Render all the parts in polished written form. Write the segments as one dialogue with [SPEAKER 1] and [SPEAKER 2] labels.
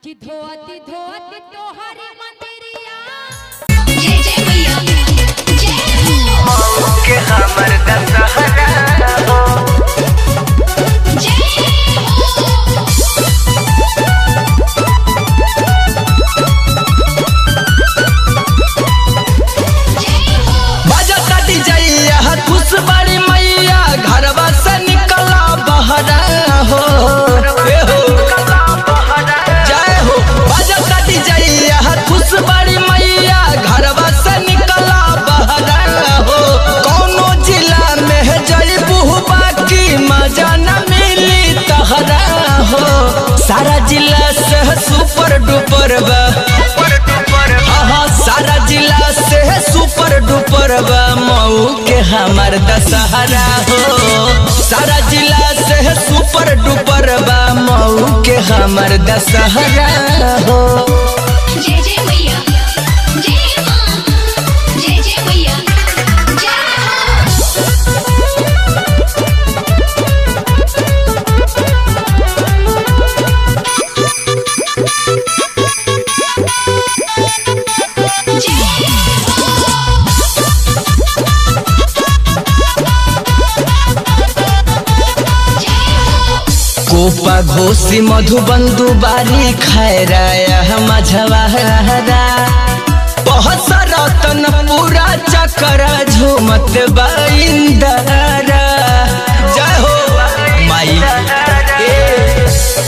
[SPEAKER 1] कि धोती धोती तोहरी मंदिरिया
[SPEAKER 2] जय जय मैया जय
[SPEAKER 3] हो के हमर दशहरा हो
[SPEAKER 2] जय
[SPEAKER 4] बाजा काटी जइया खुश बड़ी मैया घरवा से निकला बहरा हो ए हो जय हो बाजा काटी जइया खुश बड़ी मैया घरवा से निकला बहरा हो कौनो जिला में जइबू बाकी मजा न मिली तहरा हो सारा जिला से सुपर डुपर बा सारा जिला से सुपर डुपर बा मऊ के हमार दशहरा हो सारा जिला से सुपर डुपर बा मऊ के हमार दशहरा हो
[SPEAKER 2] जय जय मैया जय मां जय जय मैया
[SPEAKER 4] कोपा घोसी मधुबंधु बारी खैराया मझवारा बहुत रतन पूरा चक्कर झूमत बाइंदारा जय हो माई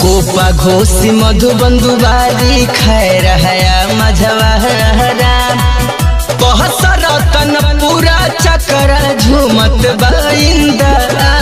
[SPEAKER 4] कोपा घोसी मधुबंधु बारी खैराया मझवारा बहुत रतन पूरा चक्कर झूमत बाइंदारा